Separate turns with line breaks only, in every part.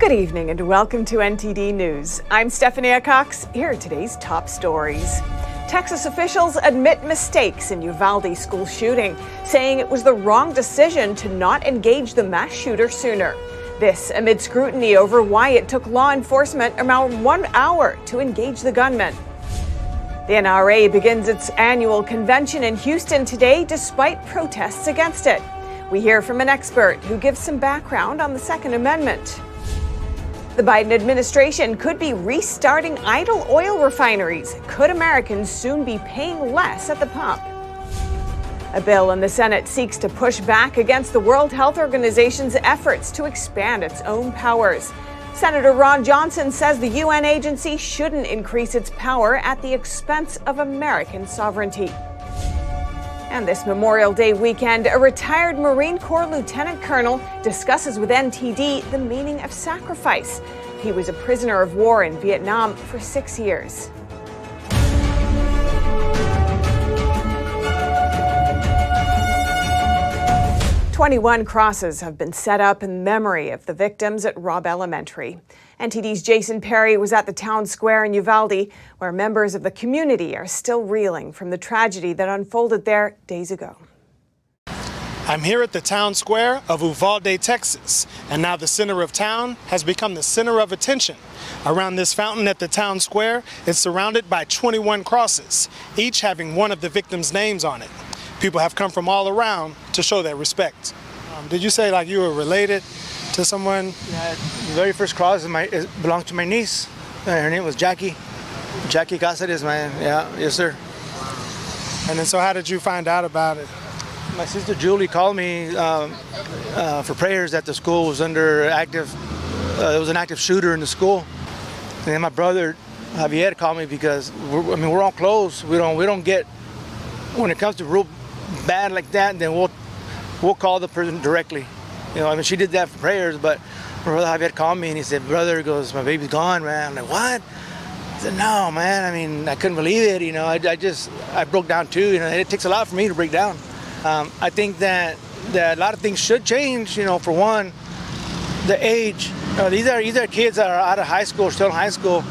Good evening and welcome to NTD News. I'm Stephanie Cox. Here are today's top stories. Texas officials admit mistakes in Uvalde school shooting, saying it was the wrong decision to not engage the mass shooter sooner. This amid scrutiny over why it took law enforcement around 1 hour to engage the gunman. The NRA begins its annual convention in Houston today despite protests against it. We hear from an expert who gives some background on the Second Amendment. The Biden administration could be restarting idle oil refineries. Could Americans soon be paying less at the pump? A bill in the Senate seeks to push back against the World Health Organization's efforts to expand its own powers. Senator Ron Johnson says the UN agency shouldn't increase its power at the expense of American sovereignty. And this Memorial Day weekend, a retired Marine Corps Lieutenant Colonel discusses with NTD the meaning of sacrifice. He was a prisoner of war in Vietnam for 6 years. "21 crosses have been set up in memory of the victims at Robb Elementary. NTD's Jason Perry was at the town square in Uvalde, where members of the community are still reeling from the tragedy that unfolded there days ago.
I'm here at the town square of Uvalde, Texas, and now the center of town has become the center of attention. Around this fountain at the town square, it's surrounded by 21 crosses, each having one of the victims' names on it. People have come from all around to show their respect. Did you say like you were related to someone?
Yeah, the very first cross belonged to my niece. Her name was Jackie. Jackie Casares, man. Yeah, yes, sir.
And then so how did you find out about it?
My sister Julie called me for prayers that the school was under active, there was an active shooter in the school. And then my brother Javier called me because we're all close. We don't get, when it comes to real bad like that, then we'll call the person directly. You know, she did that for prayers, but my brother Javier called me and he said, "Brother," goes, "my baby's gone, man." I'm like, "What?" I said, "No, man. I couldn't believe it. You know, I broke down too. You know, it takes a lot for me to break down. I think that a lot of things should change. You know, for one, the age. These are kids that are out of high school, still in high school.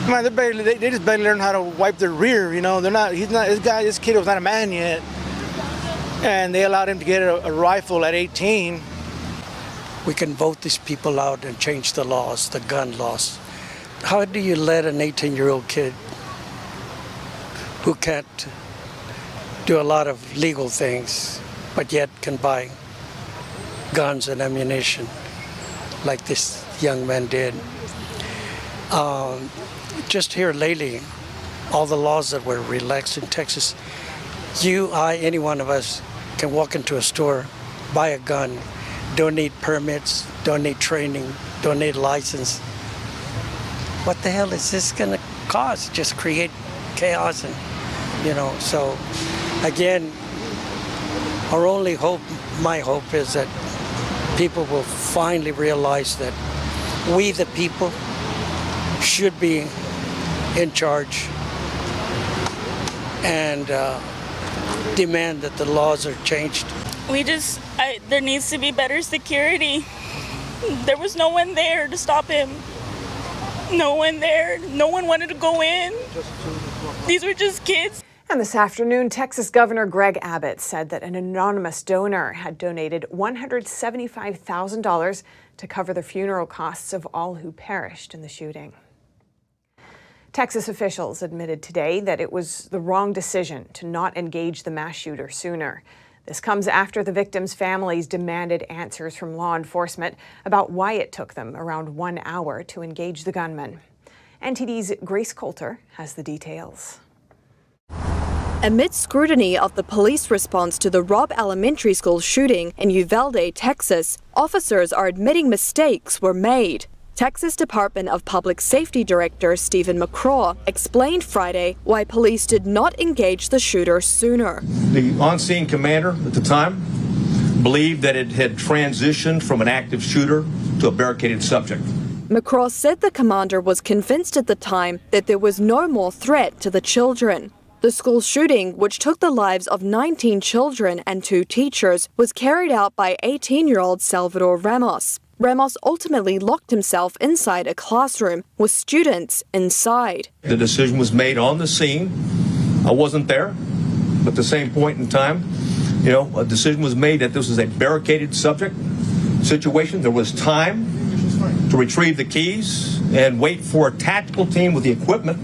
Man, they just barely learn how to wipe their rear. You know, this kid was not a man yet, and they allowed him to get a rifle at 18.
We can vote these people out and change the laws, the gun laws. How do you let an 18-year-old kid who can't do a lot of legal things, but yet can buy guns and ammunition like this young man did? Just here lately, all the laws that were relaxed in Texas, you, I, any one of us can walk into a store, buy a gun, don't need permits, don't need training, don't need license. What the hell is this gonna cause? Just create chaos and, so again, our only hope, my hope is that people will finally realize that we, the people, should be in charge and demand that the laws are changed.
There needs to be better security. There was no one there to stop him. No one there. No one wanted to go in. These were just kids.
And this afternoon, Texas Governor Greg Abbott said that an anonymous donor had donated $175,000 to cover the funeral costs of all who perished in the shooting. Texas officials admitted today that it was the wrong decision to not engage the mass shooter sooner. This comes after the victims' families demanded answers from law enforcement about why it took them around 1 hour to engage the gunman. NTD's Grace Coulter has the details.
Amid scrutiny of the police response to the Robb Elementary School shooting in Uvalde, Texas, officers are admitting mistakes were made. Texas Department of Public Safety Director Stephen McCraw explained Friday why police did not engage the shooter sooner.
The on-scene commander at the time believed that it had transitioned from an active shooter to a barricaded subject.
McCraw said the commander was convinced at the time that there was no more threat to the children. The school shooting, which took the lives of 19 children and 2 teachers, was carried out by 18-year-old Salvador Ramos. Ramos ultimately locked himself inside a classroom with students inside.
The decision was made on the scene. I wasn't there, but at the same point in time, a decision was made that this was a barricaded subject situation. There was time to retrieve the keys and wait for a tactical team with the equipment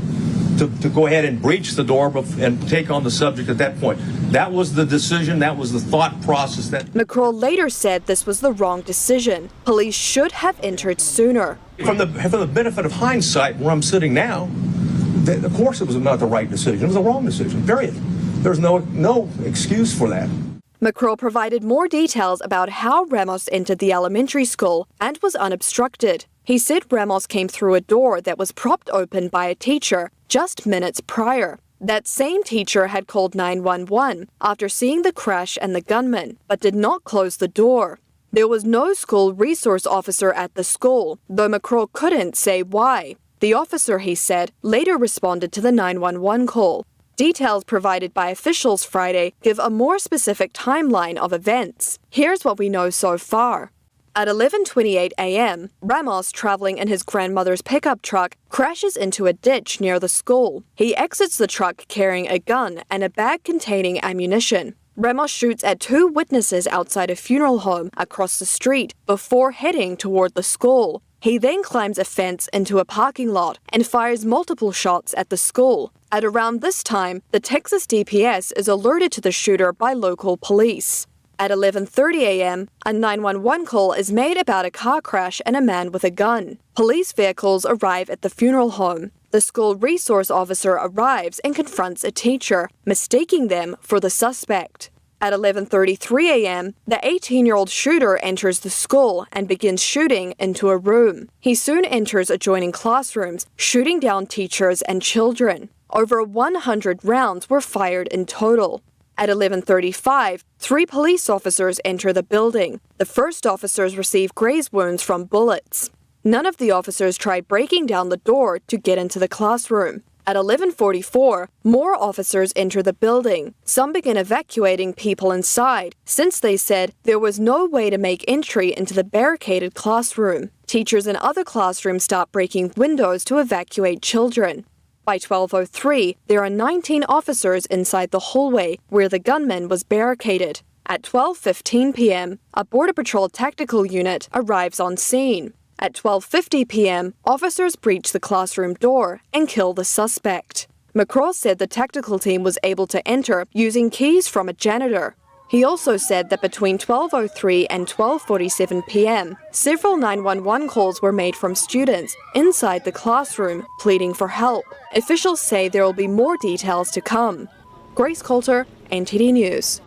to go ahead and breach the door and take on the subject at that point. That was the decision, that was the thought process.
McCraw later said this was the wrong decision. Police should have entered sooner.
From the benefit of hindsight, where I'm sitting now, of course it was not the right decision. It was the wrong decision, period. There's no excuse for that.
McCraw provided more details about how Ramos entered the elementary school and was unobstructed. He said Ramos came through a door that was propped open by a teacher just minutes prior. That same teacher had called 911 after seeing the crash and the gunman, but did not close the door. There was no school resource officer at the school, though McCraw couldn't say why. The officer, he said, later responded to the 911 call. Details provided by officials Friday give a more specific timeline of events. Here's what we know so far. At 11:28 a.m., Ramos, traveling in his grandmother's pickup truck, crashes into a ditch near the school. He exits the truck carrying a gun and a bag containing ammunition. Ramos shoots at two witnesses outside a funeral home across the street before heading toward the school. He then climbs a fence into a parking lot and fires multiple shots at the school. At around this time, the Texas DPS is alerted to the shooter by local police. At 11:30 a.m., a 911 call is made about a car crash and a man with a gun. Police vehicles arrive at the funeral home. The school resource officer arrives and confronts a teacher, mistaking them for the suspect. At 11:33 a.m., the 18-year-old shooter enters the school and begins shooting into a room. He soon enters adjoining classrooms, shooting down teachers and children. Over 100 rounds were fired in total. At 11:35, 3 police officers enter the building. The first officers receive graze wounds from bullets. None of the officers tried breaking down the door to get into the classroom. At 11:44, more officers enter the building. Some begin evacuating people inside, since they said there was no way to make entry into the barricaded classroom. Teachers in other classrooms start breaking windows to evacuate children. By 12:03, there are 19 officers inside the hallway where the gunman was barricaded. At 12:15 p.m., a Border Patrol tactical unit arrives on scene. At 12:50 p.m., officers breach the classroom door and kill the suspect. McCraw said the tactical team was able to enter using keys from a janitor. He also said that between 12:03 and 12:47 p.m., several 911 calls were made from students inside the classroom pleading for help. Officials say there will be more details to come. Grace Coulter, NTD News.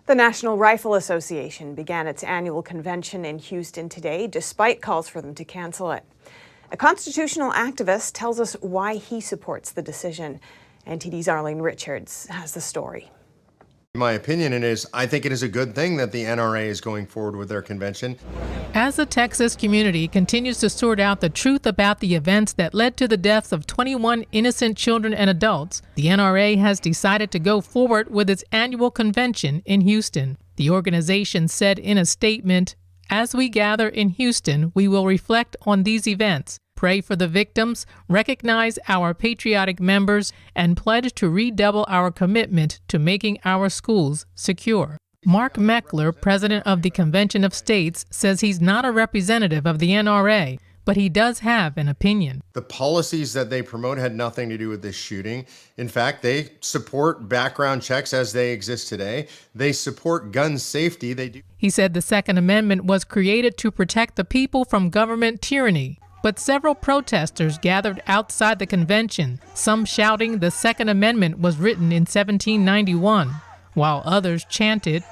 The National Rifle Association began its annual convention in Houston today, despite calls for them to cancel it. A constitutional activist tells us why he supports the decision. NTD's Arlene Richards has the story.
My opinion I think it is a good thing that the NRA is going forward with their convention.
As the Texas community continues to sort out the truth about the events that led to the deaths of 21 innocent children and adults, the NRA has decided to go forward with its annual convention in Houston. The organization said in a statement, "As we gather in Houston, we will reflect on these events, pray for the victims, recognize our patriotic members, and pledge to redouble our commitment to making our schools secure." Mark Meckler, president of the Convention of States, says he's not a representative of the NRA, but he does have an opinion.
The policies that they promote had nothing to do with this shooting. In fact, they support background checks as they exist today. They support gun safety.
He said the Second Amendment was created to protect the people from government tyranny. But several protesters gathered outside the convention, some shouting the Second Amendment was written in 1791, while others chanted,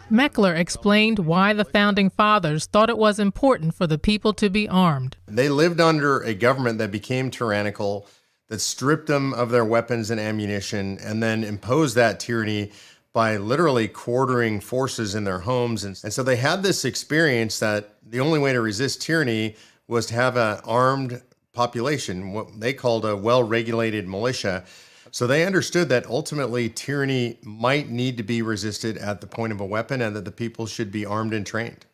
Meckler explained why the Founding Fathers thought it was important for the people to be armed.
They lived under a government that became tyrannical, that stripped them of their weapons and ammunition, and then imposed that tyranny by literally quartering forces in their homes. And so they had this experience that the only way to resist tyranny was to have an armed population, what they called a well-regulated militia. So they understood that ultimately tyranny might need to be resisted at the point of a weapon and that the people should be armed and trained.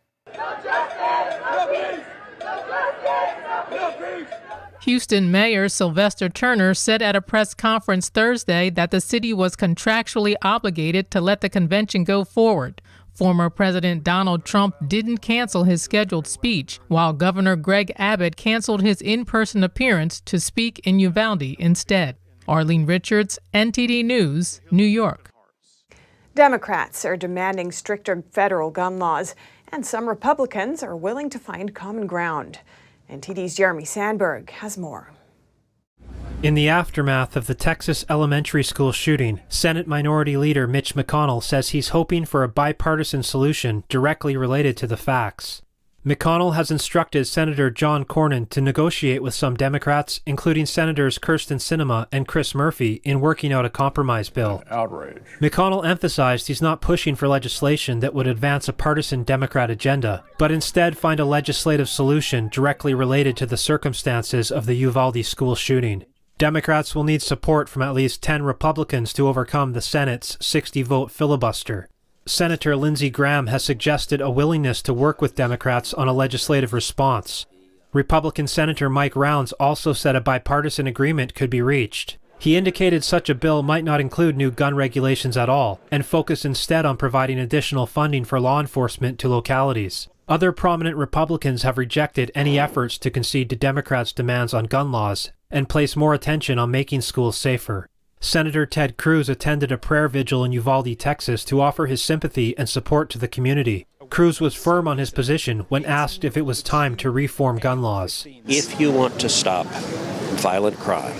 Houston Mayor Sylvester Turner said at a press conference Thursday that the city was contractually obligated to let the convention go forward. Former President Donald Trump didn't cancel his scheduled speech, while Governor Greg Abbott canceled his in-person appearance to speak in Uvalde instead. Arlene Richards, NTD News, New York.
Democrats are demanding stricter federal gun laws, and some Republicans are willing to find common ground. NTD's Jeremy Sandberg has more.
In the aftermath of the Texas elementary school shooting, Senate Minority Leader Mitch McConnell says he's hoping for a bipartisan solution directly related to the facts. McConnell has instructed Senator John Cornyn to negotiate with some Democrats, including Senators Kyrsten Sinema and Chris Murphy, in working out a compromise bill.
Outrage.
McConnell emphasized he's not pushing for legislation that would advance a partisan Democrat agenda, but instead find a legislative solution directly related to the circumstances of the Uvalde school shooting. Democrats will need support from at least 10 Republicans to overcome the Senate's 60-vote filibuster. Senator Lindsey Graham has suggested a willingness to work with Democrats on a legislative response. Republican Senator Mike Rounds also said a bipartisan agreement could be reached. He indicated such a bill might not include new gun regulations at all, and focus instead on providing additional funding for law enforcement to localities. Other prominent Republicans have rejected any efforts to concede to Democrats' demands on gun laws and place more attention on making schools safer. Senator Ted Cruz attended a prayer vigil in Uvalde, Texas, to offer his sympathy and support to the community. Cruz was firm on his position when asked if it was time to reform gun laws.
If you want to stop violent crime,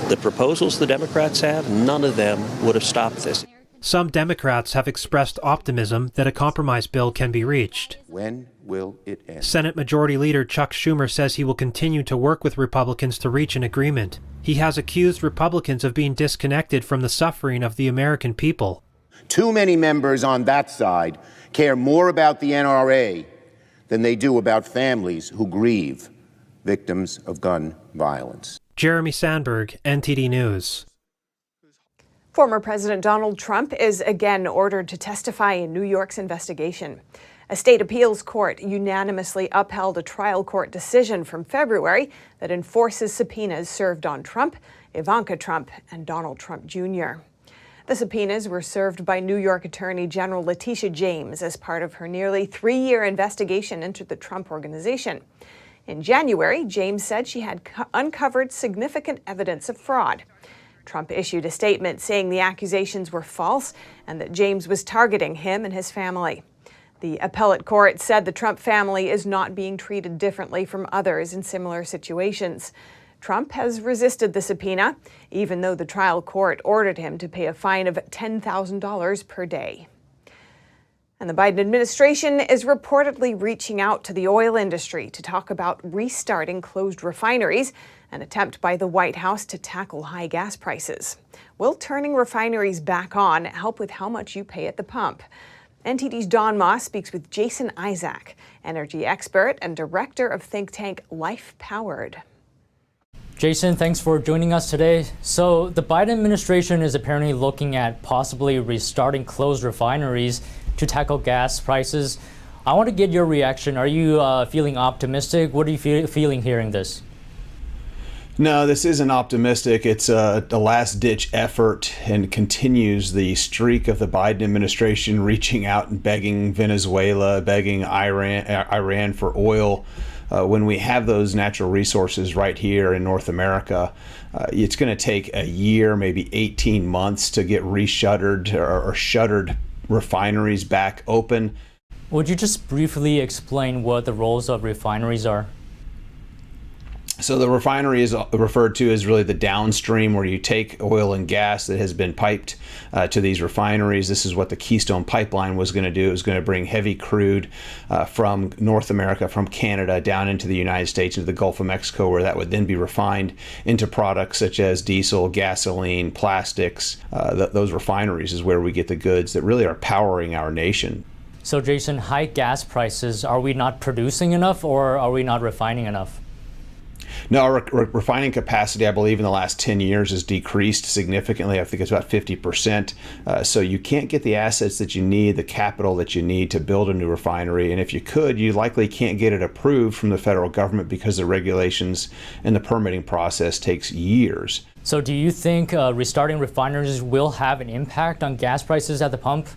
the proposals the Democrats have, none of them would have stopped this.
Some Democrats have expressed optimism that a compromise bill can be reached.
When will it end?
Senate Majority Leader Chuck Schumer says he will continue to work with Republicans to reach an agreement. He has accused Republicans of being disconnected from the suffering of the American people.
Too many members on that side care more about the NRA than they do about families who grieve victims of gun violence.
Jeremy Sandberg, NTD News.
Former President Donald Trump is again ordered to testify in New York's investigation. A state appeals court unanimously upheld a trial court decision from February that enforces subpoenas served on Trump, Ivanka Trump, and Donald Trump Jr. The subpoenas were served by New York Attorney General Letitia James as part of her nearly 3-year investigation into the Trump Organization. In January, James said she had uncovered significant evidence of fraud. Trump issued a statement saying the accusations were false and that James was targeting him and his family. The appellate court said the Trump family is not being treated differently from others in similar situations. Trump has resisted the subpoena, even though the trial court ordered him to pay a fine of $10,000 per day. And the Biden administration is reportedly reaching out to the oil industry to talk about restarting closed refineries, an attempt by the White House to tackle high gas prices. Will turning refineries back on help with how much you pay at the pump? NTD's Donbas speaks with Jason Isaac, energy expert and director of think tank Life Powered.
Jason, thanks for joining us today. So the Biden administration is apparently looking at possibly restarting closed refineries to tackle gas prices. I want to get your reaction. Are you feeling optimistic? What are you feeling hearing this?
No, this isn't optimistic. It's a last-ditch effort and continues the streak of the Biden administration reaching out and begging Venezuela, begging Iran for oil. When we have those natural resources right here in North America, it's going to take a year, maybe 18 months to get re-shuttered or shuttered refineries back open.
Would you just briefly explain what the roles of refineries are?
So the refinery is referred to as really the downstream, where you take oil and gas that has been piped to these refineries. This is what the Keystone Pipeline was going to do. It was going to bring heavy crude from North America, from Canada, down into the United States, into the Gulf of Mexico, where that would then be refined into products such as diesel, gasoline, plastics. Those refineries is where we get the goods that really are powering our nation.
So Jason, high gas prices, are we not producing enough or are we not refining enough?
No, our refining capacity, I believe, in the last 10 years has decreased significantly. I think it's about 50%. So you can't get the assets that you need, the capital that you need to build a new refinery. And if you could, you likely can't get it approved from the federal government because the regulations and the permitting process takes years.
So do you think restarting refineries will have an impact on gas prices at the pump?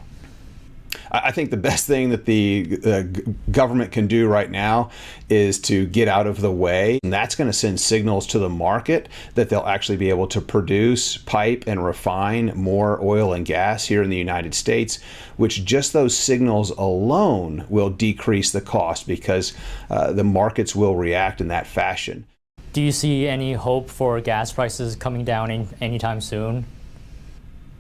I think the best thing that the government can do right now is to get out of the way. And that's going to send signals to the market that they'll actually be able to produce, pipe, and refine more oil and gas here in the United States, which just those signals alone will decrease the cost because the markets will react in that fashion.
Do you see any hope for gas prices coming down anytime soon?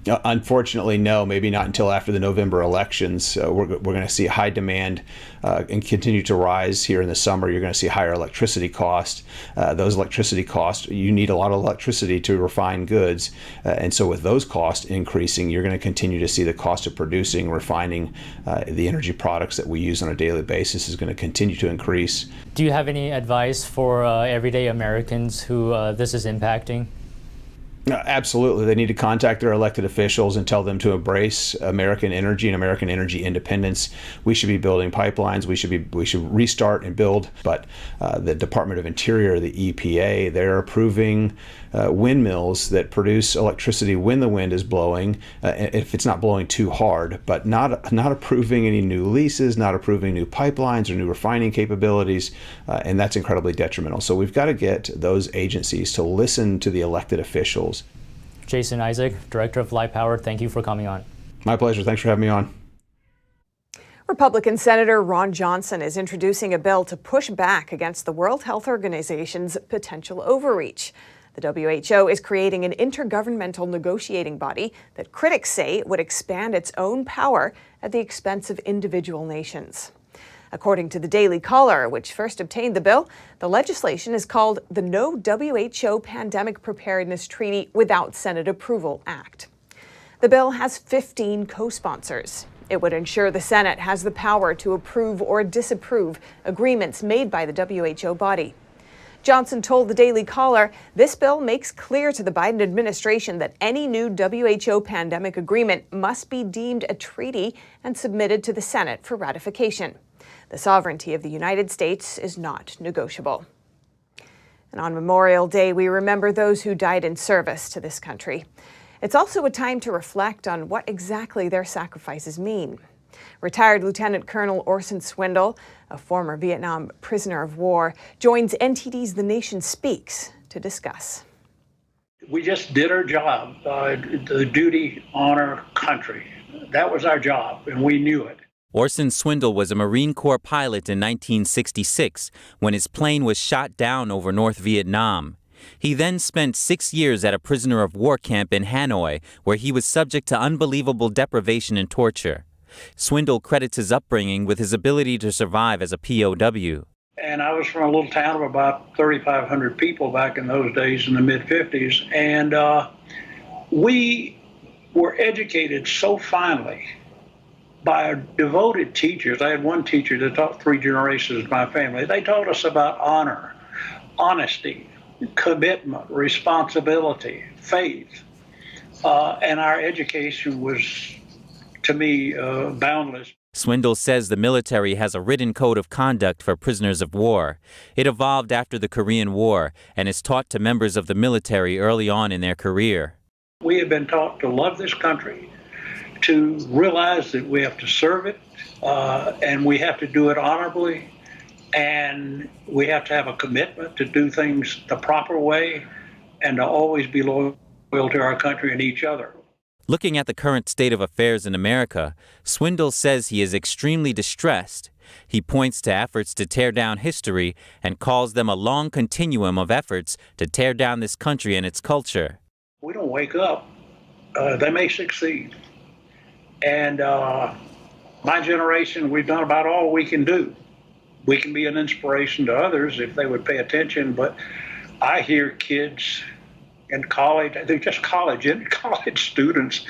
Unfortunately, no, maybe not until after the November elections. We're going to see high demand and continue to rise here in the summer. You're going to see higher electricity costs. Those electricity costs, you need a lot of electricity to refine goods. And so with those costs increasing, you're going to continue to see the cost of producing, refining the energy products that we use on a daily basis is going to continue to increase.
Do you have any advice for everyday Americans who this is impacting?
Absolutely. They need to contact their elected officials and tell them to embrace American energy and American energy independence. We should be building pipelines. We should restart and build. But the Department of Interior, the EPA, they're approving windmills that produce electricity when the wind is blowing, if it's not blowing too hard, but not approving any new leases, not approving new pipelines or new refining capabilities, and that's incredibly detrimental. So we've got to get those agencies to listen to the elected officials.
Jason Isaac, Director of Light Power, thank you for coming on.
My pleasure. Thanks for having me on.
Republican Senator Ron Johnson is introducing a bill to push back against the World Health Organization's potential overreach. The WHO is creating an intergovernmental negotiating body that critics say would expand its own power at the expense of individual nations. According to the Daily Caller, which first obtained the bill, the legislation is called the No WHO Pandemic Preparedness Treaty Without Senate Approval Act. The bill has 15 co-sponsors. It would ensure the Senate has the power to approve or disapprove agreements made by the WHO body. Johnson told the Daily Caller this bill makes clear to the Biden administration that any new WHO pandemic agreement must be deemed a treaty and submitted to the Senate for ratification. The sovereignty of the United States is not negotiable. And on Memorial Day, we remember those who died in service to this country. It's also a time to reflect on what exactly their sacrifices mean. Retired Lieutenant Colonel Orson Swindle, a former Vietnam prisoner of war, joins NTD's The Nation Speaks to discuss.
We just did our job, the duty, honor, country. That was our job, and we knew it.
Orson Swindle was a Marine Corps pilot in 1966 when his plane was shot down over North Vietnam. He then spent 6 years at a prisoner of war camp in Hanoi, where he was subject to unbelievable deprivation and torture. Swindle credits his upbringing with his ability to survive as a POW.
And I was from a little town of about 3,500 people back in those days in the mid-50s. And we were educated so finely by devoted teachers. I had one teacher that taught 3 generations of my family. They taught us about honor, honesty, commitment, responsibility, faith. And our education was, to me, boundless.
Swindle says the military has a written code of conduct for prisoners of war. It evolved after the Korean War and is taught to members of the military early on in their career.
We have been taught to love this country, to realize that we have to serve it, and we have to do it honorably, and we have to have a commitment to do things the proper way and to always be loyal to our country and each other.
Looking at the current state of affairs in America, Swindle says he is extremely distressed. He points to efforts to tear down history and calls them a long continuum of efforts to tear down this country and its culture.
We don't wake up. They may succeed. And my generation, we've done about all we can do. We can be an inspiration to others if they would pay attention, but I hear kids in college, they're just college students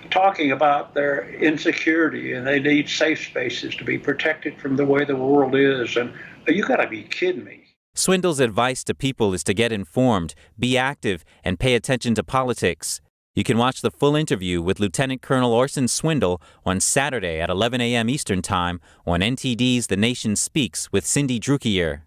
talking about their insecurity, and they need safe spaces to be protected from the way the world is. And you got to be kidding me.
Swindle's advice to people is to get informed, be active, and pay attention to politics. You can watch the full interview with Lieutenant Colonel Orson Swindle on Saturday at 11 a.m. Eastern Time on NTD's The Nation Speaks with Cindy Drukier.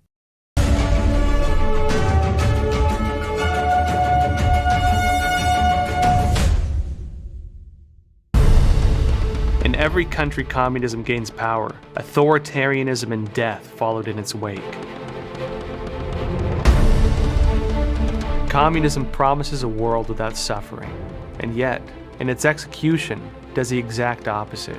In every country communism gains power, authoritarianism and death followed in its wake. Communism promises a world without suffering, and yet, in its execution, does the exact opposite.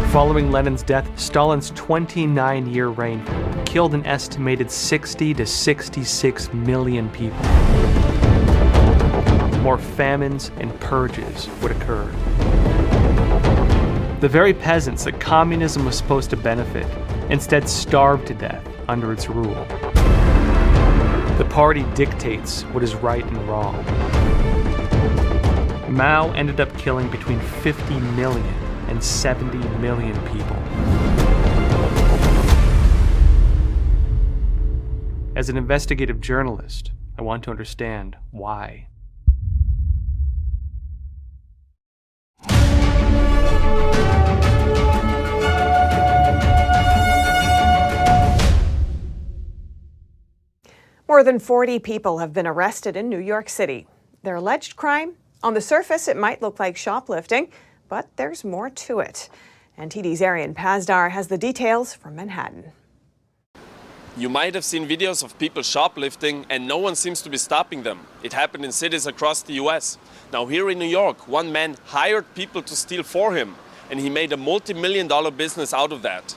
Following Lenin's death, Stalin's 29-year reign killed an estimated 60 to 66 million people. More famines and purges would occur. The very peasants that communism was supposed to benefit instead starved to death under its rule. The party dictates what is right and wrong. Mao ended up killing between 50 million and 70 million people. As an investigative journalist, I want to understand why.
More than 40 people have been arrested in New York City. Their alleged crime? On the surface, it might look like shoplifting, but there's more to it. NTD's Arian Pazdar has the details from Manhattan.
You might have seen videos of people shoplifting and no one seems to be stopping them. It happened in cities across the US. Now here in New York, one man hired people to steal for him, and he made a multi-million-dollar business out of that.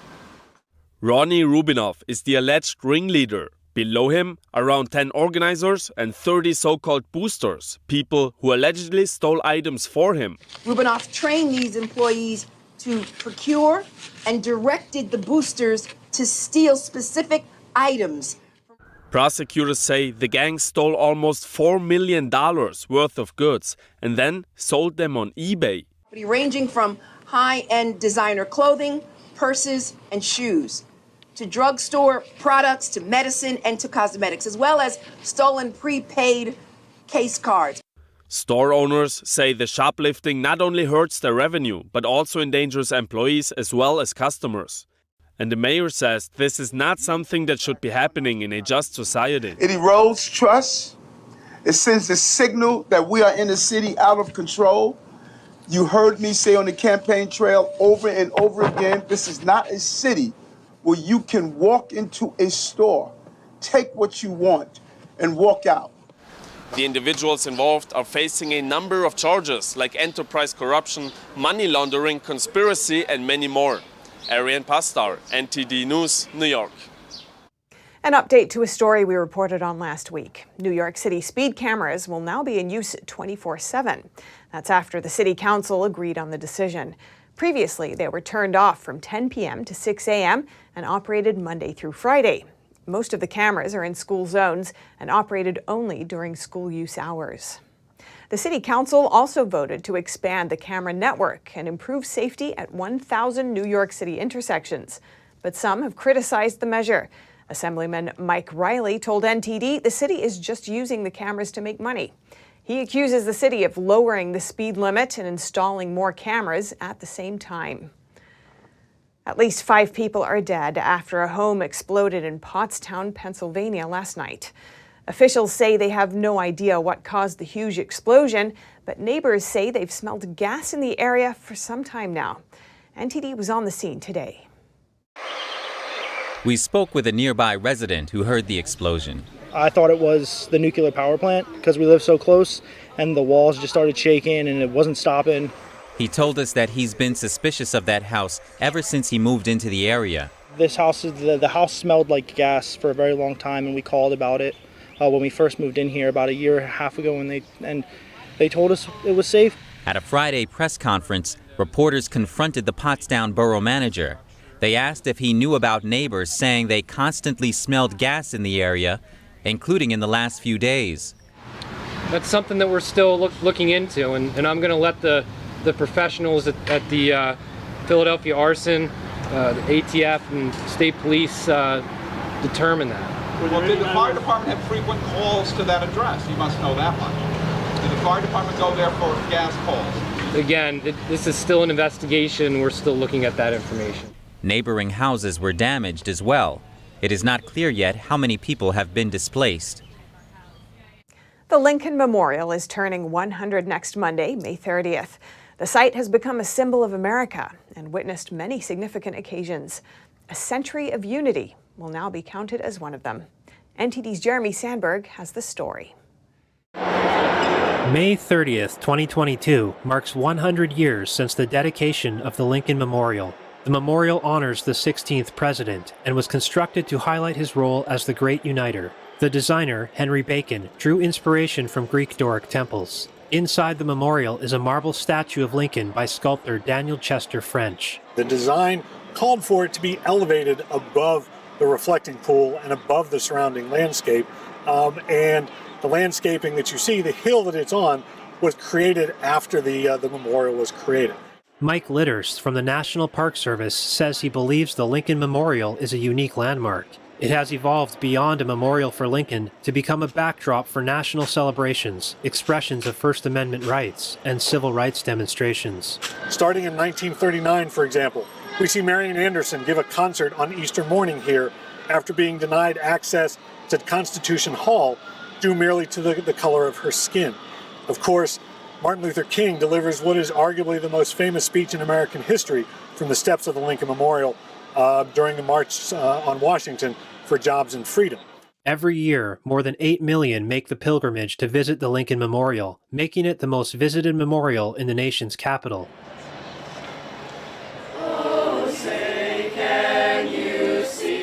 Ronnie Rubinoff is the alleged ringleader. Below him, around 10 organizers and 30 so-called boosters, people who allegedly stole items for him.
Rubinoff trained these employees to procure and directed the boosters to steal specific items.
Prosecutors say the gang stole almost $4 million worth of goods and then sold them on eBay.
Ranging from high-end designer clothing, purses, and shoes, to drugstore products, to medicine, and to cosmetics, as well as stolen prepaid case cards.
Store owners say the shoplifting not only hurts their revenue, but also endangers employees as well as customers. And the mayor says this is not something that should be happening in a just society.
It erodes trust. It sends a signal that we are in a city out of control. You heard me say on the campaign trail over and over again, this is not a city where you can walk into a store, take what you want, and walk out.
The individuals involved are facing a number of charges like enterprise corruption, money laundering, conspiracy, and many more. Arian Pazdar, NTD News, New York.
An update to a story we reported on last week. New York City speed cameras will now be in use 24/7. That's after the City Council agreed on the decision. Previously, they were turned off from 10 p.m. to 6 a.m. and operated Monday through Friday. Most of the cameras are in school zones and operated only during school use hours. The City Council also voted to expand the camera network and improve safety at 1,000 New York City intersections. But some have criticized the measure. Assemblyman Mike Riley told NTD the city is just using the cameras to make money. He accuses the city of lowering the speed limit and installing more cameras at the same time. At least 5 people are dead after a home exploded in Pottstown, Pennsylvania last night. Officials say they have no idea what caused the huge explosion, but neighbors say they've smelled gas in the area for some time now. NTD was on the scene today.
We spoke with a nearby resident who heard the explosion.
I thought it was the nuclear power plant because we live so close and the walls just started shaking and it wasn't stopping.
He told us that he's been suspicious of that house ever since he moved into the area.
This house, the house smelled like gas for a very long time, and we called about it when we first moved in here about a year and a half ago, and they told us it was safe.
At a Friday press conference, reporters confronted the Pottstown borough manager. They asked if he knew about neighbors saying they constantly smelled gas in the area, including in the last few days.
That's something that we're still looking into, and I'm going to let the professionals at the Philadelphia Arson, the ATF, and state police determine that.
Well, did the fire department have frequent calls to that address? You must know that much. Did the fire department go there for gas calls?
Again, this is still an investigation. We're still looking at that information.
Neighboring houses were damaged as well. It is not clear yet how many people have been displaced.
The Lincoln Memorial is turning 100 next Monday, May 30th. The site has become a symbol of America and witnessed many significant occasions. A century of unity will now be counted as one of them. NTD's Jeremy Sandberg has the story.
May 30th, 2022 marks 100 years since the dedication of the Lincoln Memorial. The memorial honors the 16th president and was constructed to highlight his role as the great uniter. The designer, Henry Bacon, drew inspiration from Greek Doric temples. Inside the memorial is a marble statue of Lincoln by sculptor Daniel Chester French.
The design called for it to be elevated above the reflecting pool and above the surrounding landscape. And the landscaping that you see, the hill that it's on, was created after the memorial was created.
Mike Litters from the National Park Service says he believes the Lincoln Memorial is a unique landmark. It has evolved beyond a memorial for Lincoln to become a backdrop for national celebrations, expressions of First Amendment rights, and civil rights demonstrations.
Starting in 1939, for example, we see Marian Anderson give a concert on Easter morning here after being denied access to Constitution Hall due merely to the color of her skin. Of course, Martin Luther King delivers what is arguably the most famous speech in American history from the steps of the Lincoln Memorial during the March on Washington for Jobs and Freedom.
Every year, more than 8 million make the pilgrimage to visit the Lincoln Memorial, making it the most visited memorial in the nation's capital.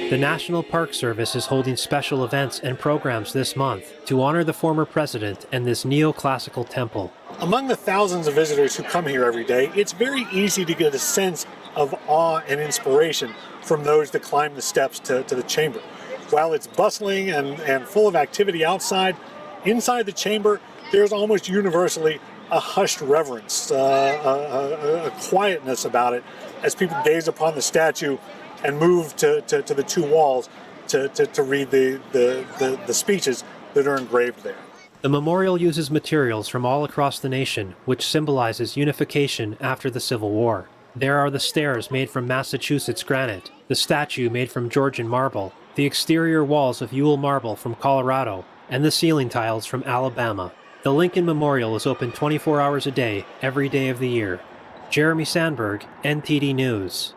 The National Park Service is holding special events and programs this month to honor the former president and this neoclassical temple.
Among the thousands of visitors who come here every day, it's very easy to get a sense of awe and inspiration from those that climb the steps to the chamber. While it's bustling and full of activity outside, inside the chamber, there's almost universally a hushed reverence, a quietness about it as people gaze upon the statue and move to the two walls to read the speeches that are engraved there.
The memorial uses materials from all across the nation, which symbolizes unification after the Civil War. There are the stairs made from Massachusetts granite, the statue made from Georgian marble, the exterior walls of Ewell marble from Colorado, and the ceiling tiles from Alabama. The Lincoln Memorial is open 24 hours a day, every day of the year. Jeremy Sandberg, NTD News.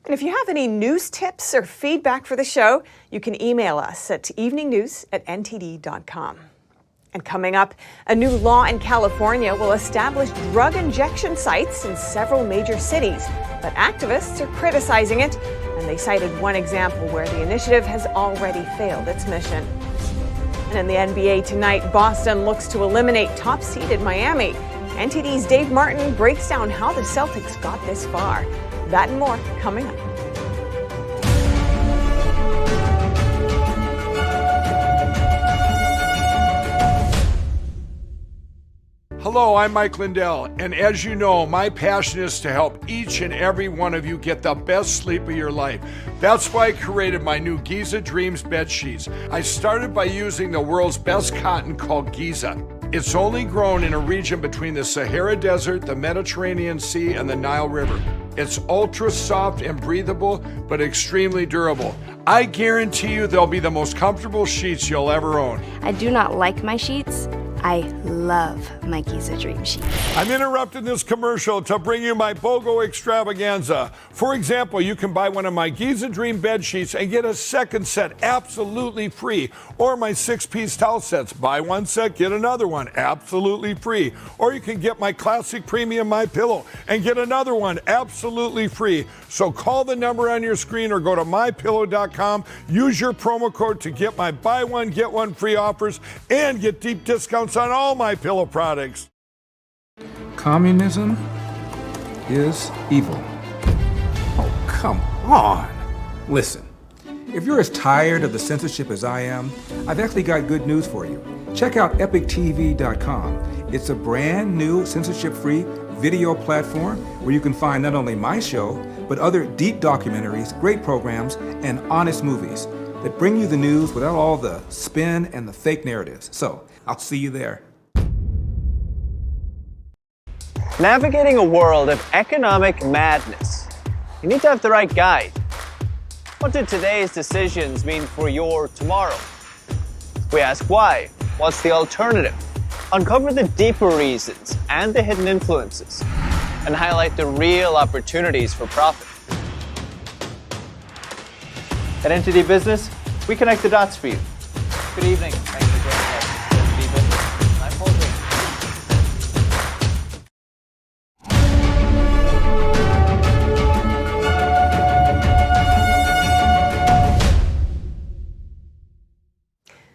And if you have any news tips or feedback for the show, you can email us at eveningnews@ntd.com. And coming up, a new law in California will establish drug injection sites in several major cities. But activists are criticizing it, and they cited one example where the initiative has already failed its mission. And in the NBA tonight, Boston looks to eliminate top-seeded Miami. NTD's Dave Martin breaks down how the Celtics got this far. That and more coming up.
Hello, I'm Mike Lindell, and as you know, my passion is to help each and every one of you get the best sleep of your life. That's why I created my new Giza Dreams bed sheets. I started by using the world's best cotton called Giza. It's only grown in a region between the Sahara Desert, the Mediterranean Sea, and the Nile River. It's ultra soft and breathable, but extremely durable. I guarantee you they'll be the most comfortable sheets you'll ever own.
I do not like my sheets. I love my Giza Dream sheets.
I'm interrupting this commercial to bring you my BOGO extravaganza. For example, you can buy one of my Giza Dream bed sheets and get a second set absolutely free. Or my 6-piece towel sets. Buy one set, get another one absolutely free. Or you can get my classic premium My Pillow and get another one absolutely free. So call the number on your screen or go to mypillow.com. Use your promo code to get my buy one, get one free offers and get deep discounts on all My Pillow products.
Communism is evil. Oh, come on. Listen, if you're as tired of the censorship as I am, I've actually got good news for you. Check out epictv.com. It's a brand new censorship-free video platform where you can find not only my show, but other deep documentaries, great programs, and honest movies. that bring you the news without all the spin and the fake narratives. So, I'll see you there.
Navigating a world of economic madness, you need to have the right guide. What do today's decisions mean for your tomorrow? We ask why. What's the alternative? Uncover the deeper reasons and the hidden influences, and highlight the real opportunities for profit. At NTD Business, we connect the dots for you. Good evening. Thanks for joining us. NTD Business. I'm Paul Green.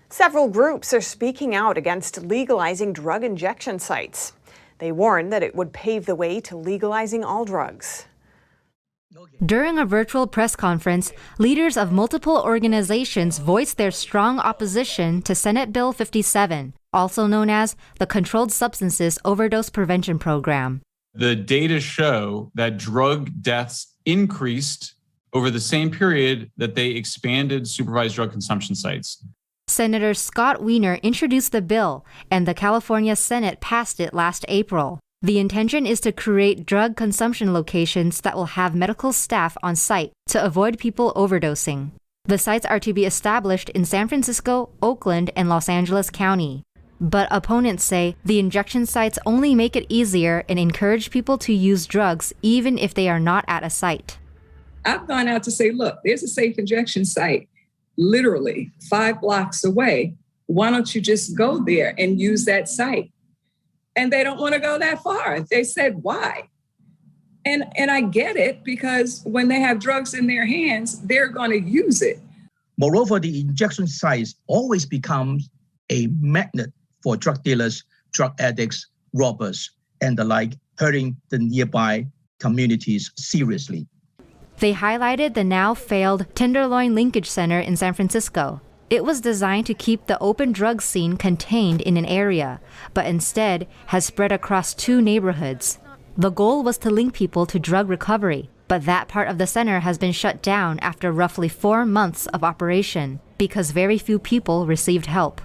Several groups are speaking out against legalizing drug injection sites. They warn that it would pave the way to legalizing all drugs.
During a virtual press conference, leaders of multiple organizations voiced their strong opposition to Senate Bill 57, also known as the Controlled Substances Overdose Prevention Program.
The data show that drug deaths increased over the same period that they expanded supervised drug consumption sites.
Senator Scott Wiener introduced the bill, and the California Senate passed it last April. The intention is to create drug consumption locations that will have medical staff on site to avoid people overdosing. The sites are to be established in San Francisco, Oakland, and Los Angeles County. But opponents say the injection sites only make it easier and encourage people to use drugs even if they are not at a site.
I've gone out to say, look, there's a safe injection site literally 5 blocks away. Why don't you just go there and use that site? And they don't want to go that far. They said, why? And I get it, because when they have drugs in their hands, they're going to use it.
Moreover, the injection sites always becomes a magnet for drug dealers, drug addicts, robbers, and the like, hurting the nearby communities seriously.
They highlighted the now failed Tenderloin Linkage Center in San Francisco. It was designed to keep the open drug scene contained in an area, but instead has spread across 2 neighborhoods. The goal was to link people to drug recovery, but that part of the center has been shut down after roughly 4 months of operation because very few people received help.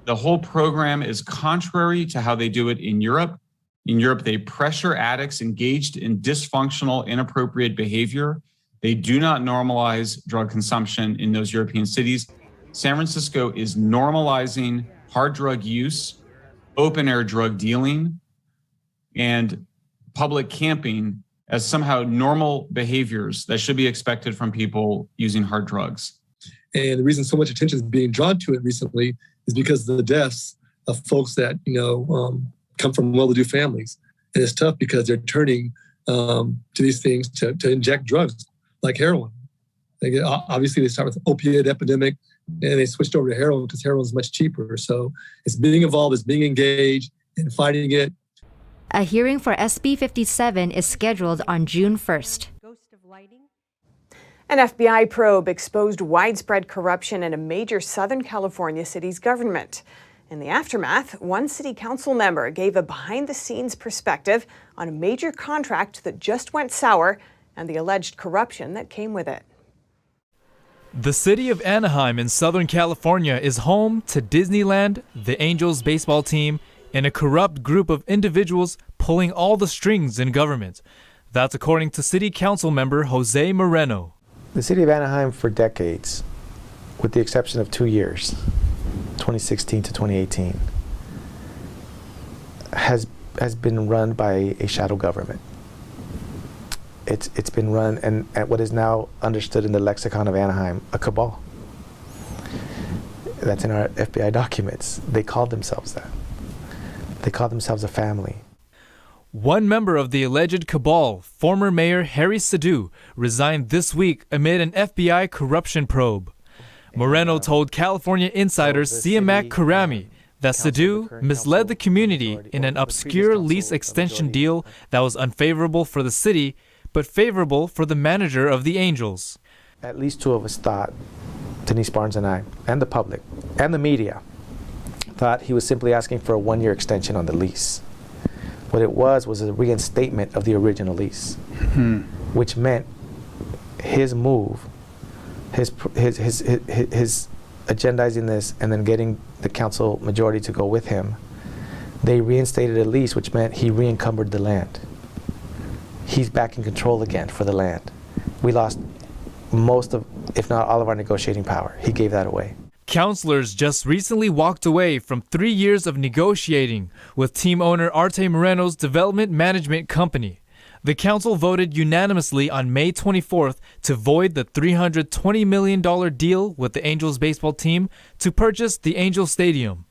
The whole program is contrary to how they do it in Europe. In Europe, they pressure addicts engaged in dysfunctional, inappropriate behavior. They do not normalize drug consumption in those European cities. San Francisco is normalizing hard drug use, open-air drug dealing, and public camping as somehow normal behaviors that should be expected from people using hard drugs.
And the reason so much attention is being drawn to it recently is because of the deaths of folks that, come from well-to-do families. And it's tough because they're turning to these things to inject drugs like heroin. Obviously, they start with opioid epidemic, and they switched over to heroin because heroin is much cheaper. So it's being involved, it's being engaged in fighting it.
A hearing for SB 57 is scheduled on June 1st.
An FBI probe exposed widespread corruption in a major Southern California city's government. In the aftermath, one city council member gave a behind-the-scenes perspective on a major contract that just went sour and the alleged corruption that came with it.
The city of Anaheim in Southern California is home to Disneyland, the Angels baseball team, and a corrupt group of individuals pulling all the strings in government. That's according to City Council member Jose Moreno.
The city of Anaheim for decades, with the exception of 2 years, 2016 to 2018, has been run by a shadow government. It's been run and at what is now understood in the lexicon of Anaheim, a cabal. That's in our FBI documents. They called themselves that. They called themselves a family.
One member of the alleged cabal, former Mayor Harry Sidhu, resigned this week amid an FBI corruption probe. Moreno told California insider Siamak Karami that Sidhu misled the community in an obscure lease extension deal that was unfavorable for the city, but favorable for the manager of the Angels.
At least 2 of us thought, Denise Barnes and I, and the public, and the media, thought he was simply asking for a 1-year extension on the lease. What it was a reinstatement of the original lease, which meant his move his agendizing this and then getting the council majority to go with him, they reinstated a lease, which meant he re-encumbered the land. He's back in control again for the land. We lost most of, if not all of our negotiating power. He gave that away.
Councilors just recently walked away from 3 years of negotiating with team owner Arte Moreno's development management company. The council voted unanimously on May 24th to void the $320 million deal with the Angels baseball team to purchase the Angel Stadium.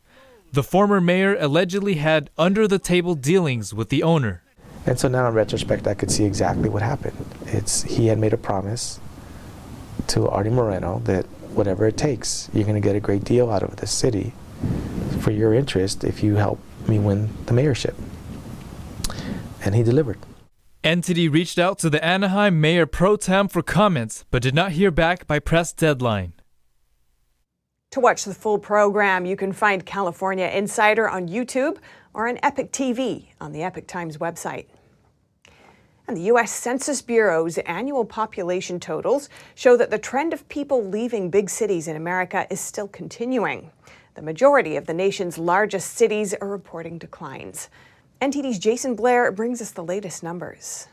The former mayor allegedly had under-the-table dealings with the owner.
And so now in retrospect, I could see exactly what happened. He had made a promise to Arte Moreno that whatever it takes, you're going to get a great deal out of this city for your interest if you help me win the mayorship. And he delivered.
NTD reached out to the Anaheim Mayor Pro Tem for comments, but did not hear back by press deadline.
To watch the full program, you can find California Insider on YouTube or on Epic TV on the Epic Times website. And the U.S. Census Bureau's annual population totals show that the trend of people leaving big cities in America is still continuing. The majority of the nation's largest cities are reporting declines. NTD's Jason Blair brings us the latest numbers.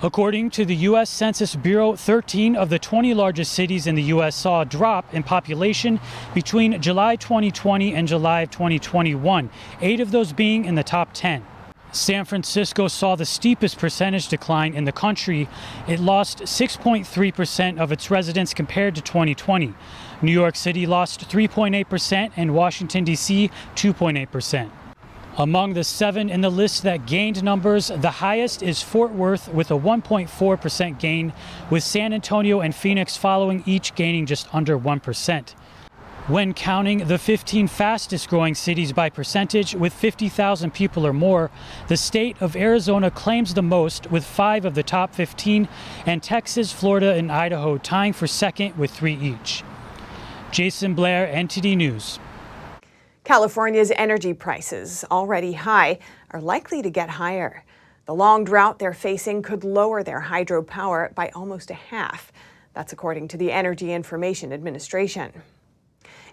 According to the U.S. Census Bureau, 13 of the 20 largest cities in the U.S. saw a drop in population between July 2020 and July of 2021, 8 of those being in the top 10. San Francisco saw the steepest percentage decline in the country. It lost 6.3% of its residents compared to 2020. New York City lost 3.8% and Washington, D.C. 2.8%. Among the 7 in the list that gained numbers, the highest is Fort Worth with a 1.4% gain, with San Antonio and Phoenix following, each gaining just under 1%. When counting the 15 fastest growing cities by percentage with 50,000 people or more, the state of Arizona claims the most with 5 of the top 15, and Texas, Florida, and Idaho tying for second with 3 each. Jason Blair, NTD News.
California's energy prices, already high, are likely to get higher. The long drought they're facing could lower their hydropower by almost a half. That's according to the Energy Information Administration.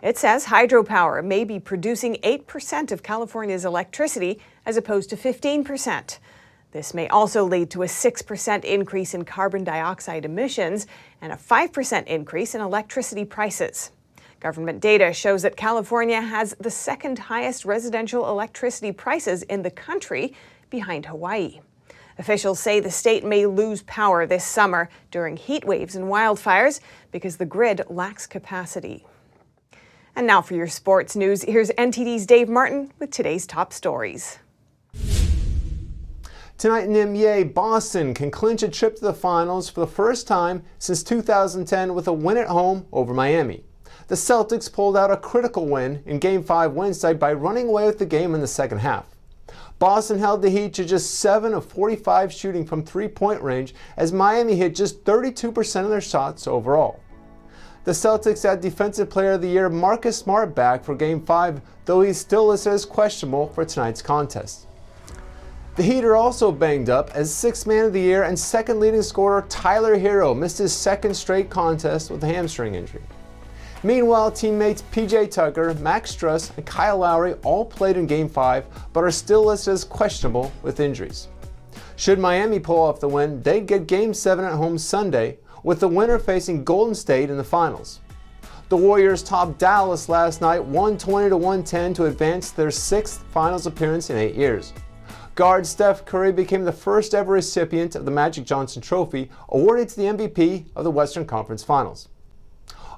It says hydropower may be producing 8% of California's electricity as opposed to 15%. This may also lead to a 6% increase in carbon dioxide emissions and a 5% increase in electricity prices. Government data shows that California has the second highest residential electricity prices in the country, behind Hawaii. Officials say the state may lose power this summer during heat waves and wildfires because the grid lacks capacity. And now for your sports news, here's NTD's Dave Martin with today's top stories.
Tonight in NBA, Boston can clinch a trip to the finals for the first time since 2010 with a win at home over Miami. The Celtics pulled out a critical win in Game 5 Wednesday by running away with the game in the second half. Boston held the Heat to just 7 of 45 shooting from three-point range as Miami hit just 32% of their shots overall. The Celtics had Defensive Player of the Year Marcus Smart back for Game 5, though he's still listed as questionable for tonight's contest. The Heat are also banged up as Sixth Man of the Year and second leading scorer Tyler Hero missed his second straight contest with a hamstring injury. Meanwhile, teammates PJ Tucker, Max Struss, and Kyle Lowry all played in Game 5, but are still listed as questionable with injuries. Should Miami pull off the win, they'd get Game 7 at home Sunday, with the winner facing Golden State in the finals. The Warriors topped Dallas last night 120-110 to advance their 6th finals appearance in 8 years. Guard Steph Curry became the first ever recipient of the Magic Johnson Trophy, awarded to the MVP of the Western Conference Finals.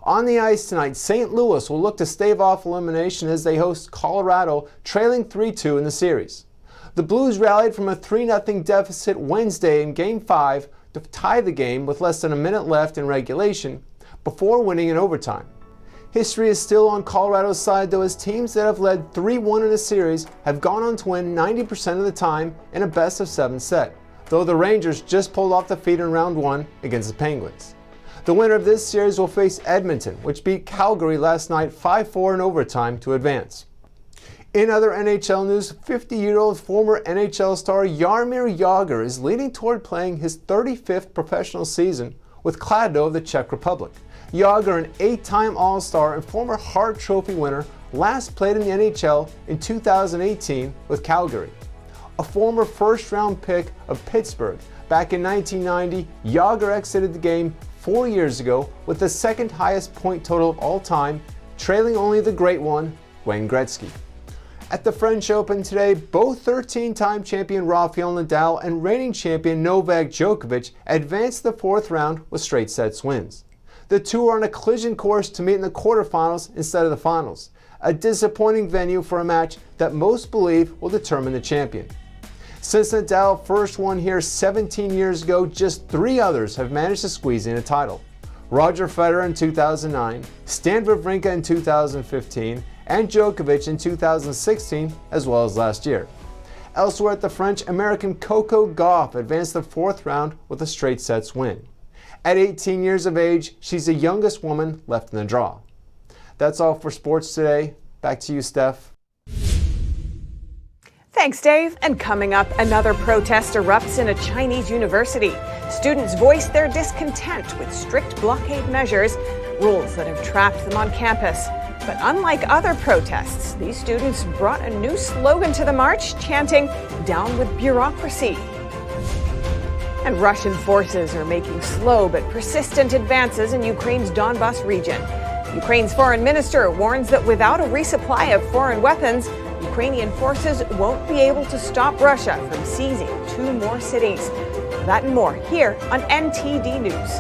On the ice tonight, St. Louis will look to stave off elimination as they host Colorado, trailing 3-2 in the series. The Blues rallied from a 3-0 deficit Wednesday in Game 5 to tie the game with less than a minute left in regulation before winning in overtime. History is still on Colorado's side, though, as teams that have led 3-1 in a series have gone on to win 90% of the time in a best-of-7 set, though the Rangers just pulled off defeat in round 1 against the Penguins. The winner of this series will face Edmonton, which beat Calgary last night 5-4 in overtime to advance. In other NHL news, 50-year-old former NHL star Jaromir Jagr is leaning toward playing his 35th professional season with Kladno of the Czech Republic. Jágr, an 8-time All-Star and former Hart Trophy winner, last played in the NHL in 2018 with Calgary. A former first-round pick of Pittsburgh, back in 1990, Jágr exited the game 4 years ago with the second highest point total of all time, trailing only the great one, Wayne Gretzky. At the French Open today, both 13-time champion Rafael Nadal and reigning champion Novak Djokovic advanced to the fourth round with straight sets wins. The two are on a collision course to meet in the quarterfinals instead of the finals, a disappointing venue for a match that most believe will determine the champion. Since Nadal first won here 17 years ago, just 3 others have managed to squeeze in a title. Roger Federer in 2009, Stan Wawrinka in 2015, and Djokovic in 2016, as well as last year. Elsewhere at the French, American Coco Gauff advanced the fourth round with a straight sets win. At 18 years of age, she's the youngest woman left in the draw. That's all for sports today. Back to you, Steph.
Thanks, Dave. And coming up, another protest erupts in a Chinese university. Students voice their discontent with strict blockade measures, rules that have trapped them on campus. But unlike other protests, these students brought a new slogan to the march, chanting, "Down with bureaucracy." And Russian forces are making slow but persistent advances in Ukraine's Donbas region. Ukraine's foreign minister warns that without a resupply of foreign weapons, Ukrainian forces won't be able to stop Russia from seizing 2 more cities. That and more here on NTD News.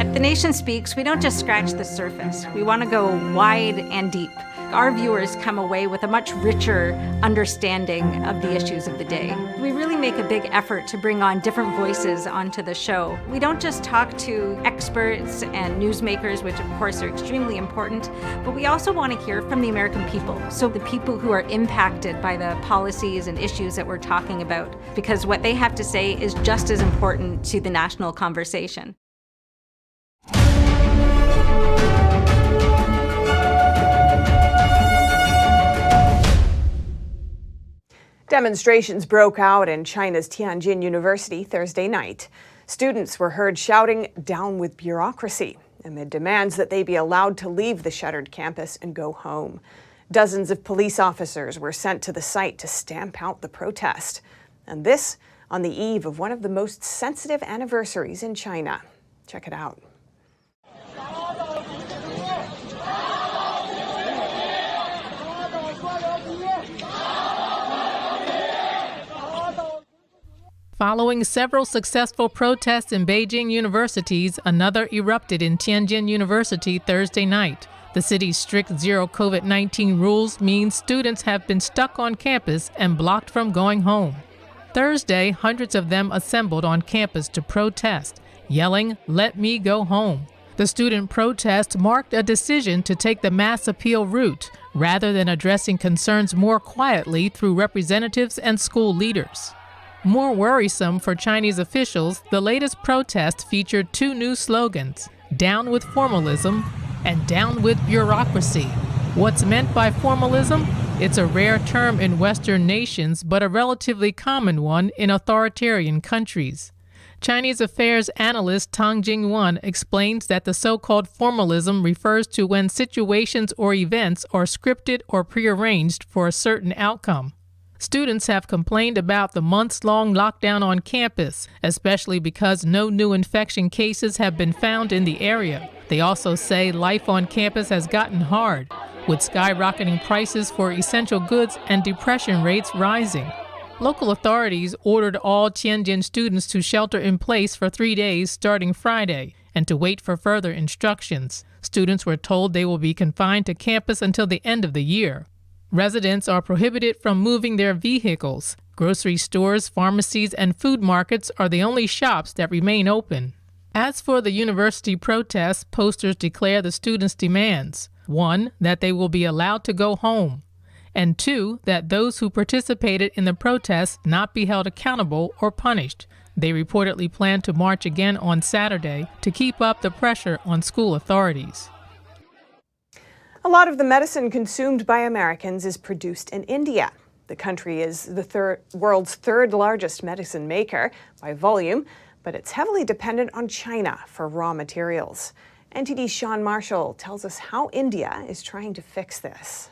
At The Nation Speaks, we don't just scratch the surface. We want to go wide and deep. Our viewers come away with a much richer understanding of the issues of the day. We really make a big effort to bring on different voices onto the show. We don't just talk to experts and newsmakers, which of course are extremely important, but we also want to hear from the American people. So the people who are impacted by the policies and issues that we're talking about, because what they have to say is just as important to the national conversation.
Demonstrations broke out in China's Tianjin University Thursday night. Students were heard shouting, "Down with bureaucracy," amid demands that they be allowed to leave the shuttered campus and go home. Dozens of police officers were sent to the site to stamp out the protest. And this on the eve of one of the most sensitive anniversaries in China. Check it out.
Following several successful protests in Beijing universities, another erupted in Tianjin University Thursday night. The city's strict zero COVID-19 rules mean students have been stuck on campus and blocked from going home. Thursday, hundreds of them assembled on campus to protest, yelling, "Let me go home." The student protest marked a decision to take the mass appeal route, rather than addressing concerns more quietly through representatives and school leaders. More worrisome for Chinese officials, the latest protest featured 2 new slogans, "Down with formalism" and "Down with bureaucracy." What's meant by formalism? It's a rare term in Western nations, but a relatively common one in authoritarian countries. Chinese affairs analyst Tang Jingwan explains that the so-called formalism refers to when situations or events are scripted or prearranged for a certain outcome. Students have complained about the months-long lockdown on campus, especially because no new infection cases have been found in the area. They also say life on campus has gotten hard, with skyrocketing prices for essential goods and depression rates rising. Local authorities ordered all Tianjin students to shelter in place for 3 days starting Friday and to wait for further instructions. Students were told they will be confined to campus until the end of the year. Residents are prohibited from moving their vehicles. Grocery stores, pharmacies, and food markets are the only shops that remain open. As for the university protests, posters declare the students' demands. 1, that they will be allowed to go home. And 2, that those who participated in the protests not be held accountable or punished. They reportedly plan to march again on Saturday to keep up the pressure on school authorities.
A lot of the medicine consumed by Americans is produced in India. The country is the world's third largest medicine maker by volume, but it's heavily dependent on China for raw materials. NTD's Sean Marshall tells us how India is trying to fix this.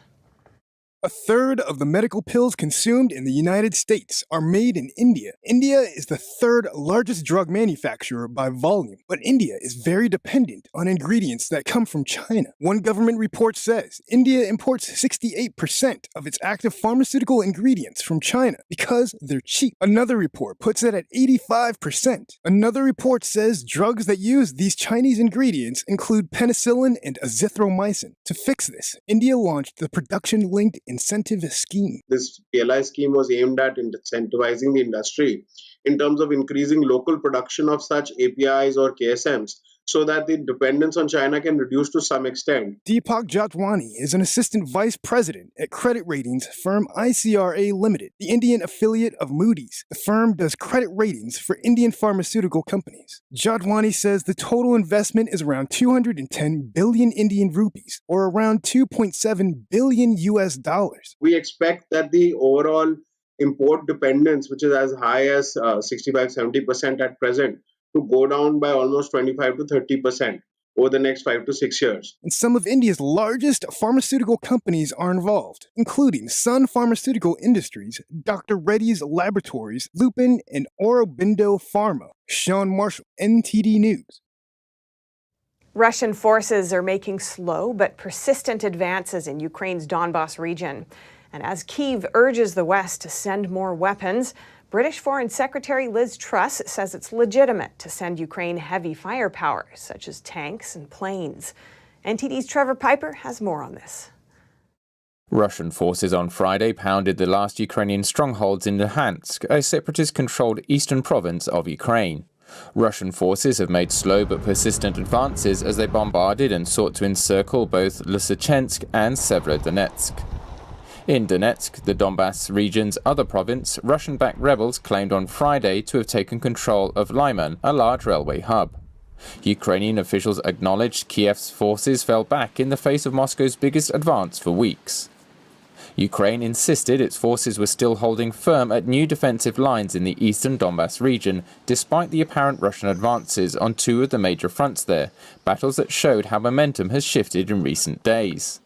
A third of the medical pills consumed in the United States are made in India. India is the third largest drug manufacturer by volume, but India is very dependent on ingredients that come from China. One government report says India imports 68% of its active pharmaceutical ingredients from China because they're cheap. Another report puts it at 85%. Another report says drugs that use these Chinese ingredients include penicillin and azithromycin. To fix this, India launched the production-linked incentive scheme.
This PLI scheme was aimed at incentivizing the industry in terms of increasing local production of such APIs or KSMs so that the dependence on China can reduce to some extent.
Deepak Jatwani is an assistant vice president at credit ratings firm ICRA Limited, the Indian affiliate of Moody's. The firm does credit ratings for Indian pharmaceutical companies. Jatwani says the total investment is around 210 billion Indian rupees, or around 2.7 billion US dollars.
We expect that the overall import dependence, which is as high as 65-70% at present, to go down by almost 25 to 30% over the next 5 to 6 years.
And some of India's largest pharmaceutical companies are involved, including Sun Pharmaceutical Industries, Dr. Reddy's Laboratories, Lupin, and Aurobindo Pharma. Sean Marshall, NTD News.
Russian forces are making slow but persistent advances in Ukraine's Donbas region. And as Kyiv urges the West to send more weapons, British Foreign Secretary Liz Truss says it's legitimate to send Ukraine heavy firepower, such as tanks and planes. NTD's Trevor Piper has more on this.
Russian forces on Friday pounded the last Ukrainian strongholds in Luhansk, a separatist-controlled eastern province of Ukraine. Russian forces have made slow but persistent advances as they bombarded and sought to encircle both Lysychansk and Severodonetsk. In Donetsk, the Donbas region's other province, Russian-backed rebels claimed on Friday to have taken control of Lyman, a large railway hub. Ukrainian officials acknowledged Kiev's forces fell back in the face of Moscow's biggest advance for weeks. Ukraine insisted its forces were still holding firm at new defensive lines in the eastern Donbas region, despite the apparent Russian advances on two of the major fronts there, battles that showed how momentum has shifted in recent days.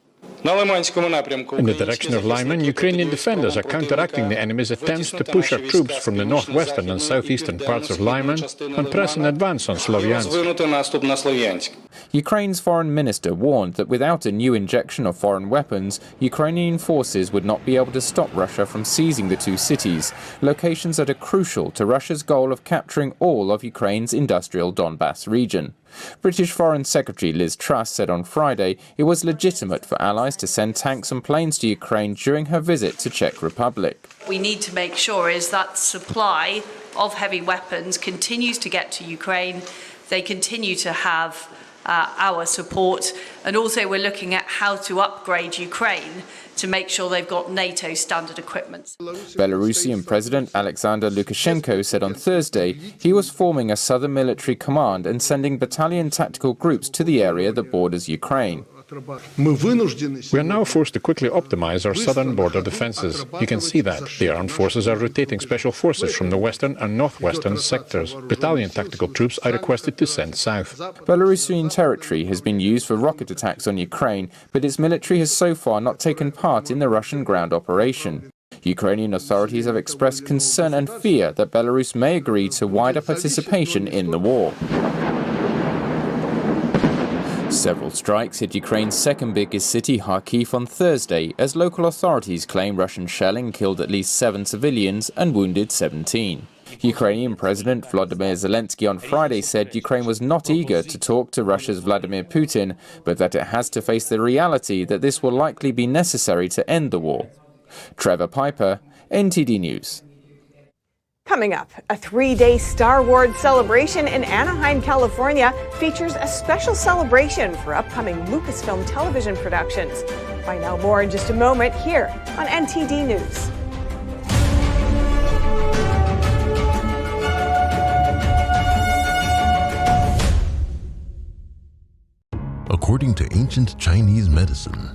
In the direction of Lyman, Ukrainian defenders are counteracting the enemy's attempts to push our troops from the northwestern and southeastern parts of Lyman and press an advance on Slovyansk.
Ukraine's foreign minister warned that without a new injection of foreign weapons, Ukrainian forces would not be able to stop Russia from seizing the two cities, locations that are crucial to Russia's goal of capturing all of Ukraine's industrial Donbas region. British Foreign Secretary Liz Truss said on Friday it was legitimate for allies to send tanks and planes to Ukraine during her visit to Czech Republic.
We need to make sure is that supply of heavy weapons continues to get to Ukraine. They continue to have our support, and also we're looking at how to upgrade Ukraine to make sure they've got NATO standard equipment.
Belarusian President Alexander Lukashenko said on Thursday he was forming a southern military command and sending battalion tactical groups to the area that borders Ukraine.
We are now forced to quickly optimize our southern border defenses. You can see that. The armed forces are rotating special forces from the western and northwestern sectors. Battalion tactical troops are requested to send south.
Belarusian territory has been used for rocket attacks on Ukraine, but its military has so far not taken part in the Russian ground operation. Ukrainian authorities have expressed concern and fear that Belarus may agree to wider participation in the war. Several strikes hit Ukraine's second biggest city, Kharkiv, on Thursday, as local authorities claim Russian shelling killed at least 7 civilians and wounded 17. Ukrainian President Volodymyr Zelensky on Friday said Ukraine was not eager to talk to Russia's Vladimir Putin, but that it has to face the reality that this will likely be necessary to end the war. Trevor Piper, NTD News.
Coming up, a 3-day Star Wars celebration in Anaheim, California features a special celebration for upcoming Lucasfilm television productions. Find out more in just a moment here on NTD News.
According to ancient Chinese medicine,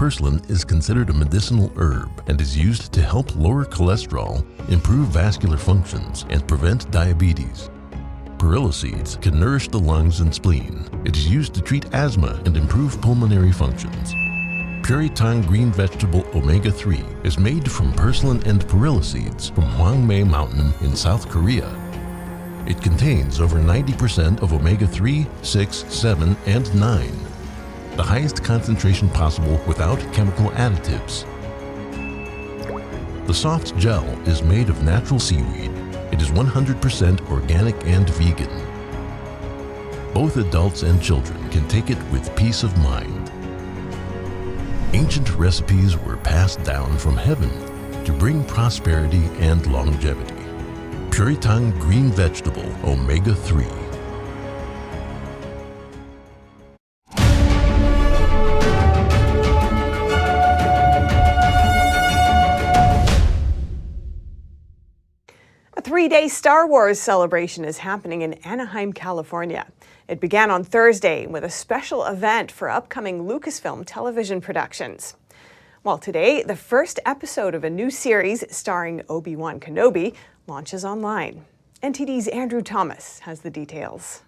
purslane is considered a medicinal herb and is used to help lower cholesterol, improve vascular functions, and prevent diabetes. Perilla seeds can nourish the lungs and spleen. It is used to treat asthma and improve pulmonary functions. Puritan green vegetable omega-3 is made from purslane and perilla seeds from Hwangmae Mountain in South Korea. It contains over 90% of omega-3, 6, 7, and 9, the highest concentration possible without chemical additives. The soft gel is made of natural seaweed. It is 100% organic and vegan. Both adults and children can take it with peace of mind. Ancient recipes were passed down from heaven to bring prosperity and longevity. Puritan green vegetable omega-3.
A three-day Star Wars celebration is happening in Anaheim, California. It began on Thursday with a special event for upcoming Lucasfilm television productions. While today, the first episode of a new series starring Obi-Wan Kenobi launches online. NTD's Andrew Thomas has the details.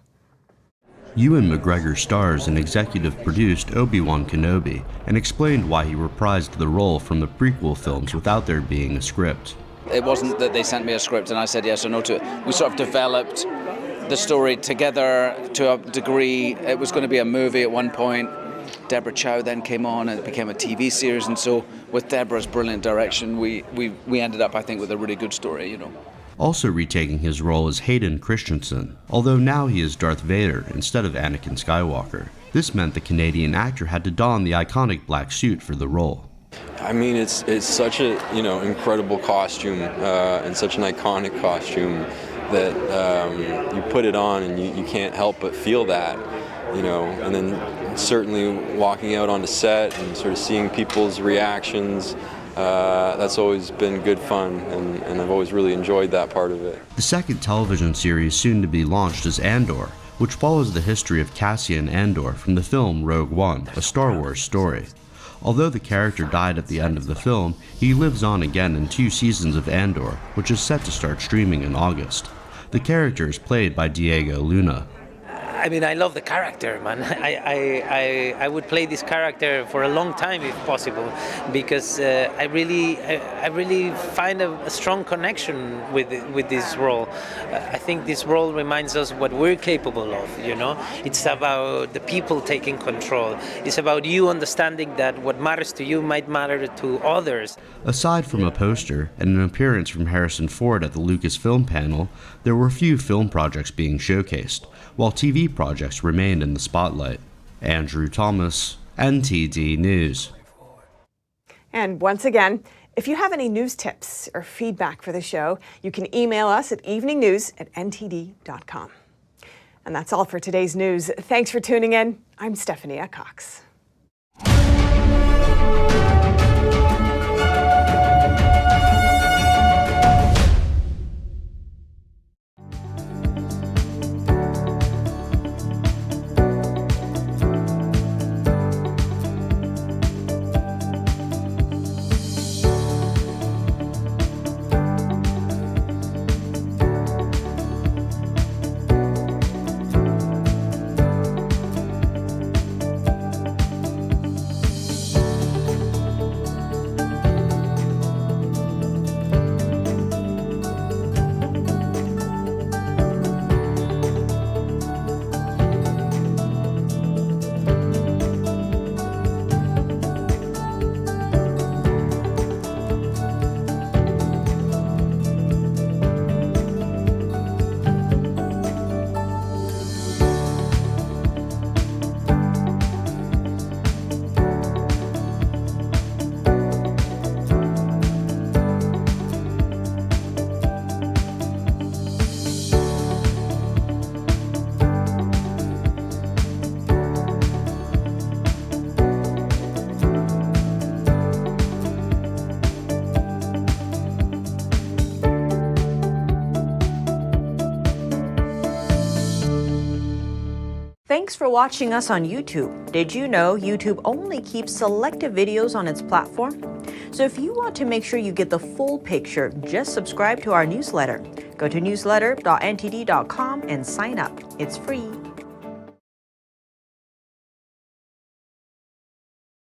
Ewan McGregor stars and executive produced Obi-Wan Kenobi and explained why he reprised the role from the prequel films without there being a script.
It wasn't that they sent me a script and I said yes or no to it. We sort of developed the story together to a degree. It was going to be a movie at one point. W.H.O then came on and it became a TV series, and so with Deborah's brilliant direction, we ended up, I think, with a really good story, you know.
Also retaking his role is Hayden Christensen, although now he is Darth Vader instead of Anakin Skywalker. This meant the Canadian actor had to don the iconic black suit for the role.
I mean, it's such a incredible costume and such an iconic costume that you put it on and you can't help but feel that, and then certainly walking out on the set and sort of seeing people's reactions, that's always been good fun, and I've always really enjoyed that part of it.
The second television series soon to be launched is Andor, which follows the history of Cassian Andor from the film Rogue One, a Star Wars story. Although the character died at the end of the film, he lives on again in 2 seasons of Andor, which is set to start streaming in August. The character is played by Diego Luna.
I mean, I love the character, man. I would play this character for a long time if possible, because I really find a strong connection with this role. I think this role reminds us what we're capable of, It's about the people taking control. It's about you understanding that what matters to you might matter to others.
Aside from a poster and an appearance from Harrison Ford at the Lucasfilm panel, there were few film projects being showcased, while TV projects remained in the spotlight. Andrew Thomas, NTD News.
And once again, if you have any news tips or feedback for the show, you can email us at eveningnews@ntd.com. And that's all for today's news. Thanks for tuning in. I'm Stephanie Cox.
Thanks for watching us on YouTube. Did you know YouTube only keeps selective videos on its platform? So if you want to make sure you get the full picture, just subscribe to our newsletter. Go to newsletter.ntd.com and sign up. It's free.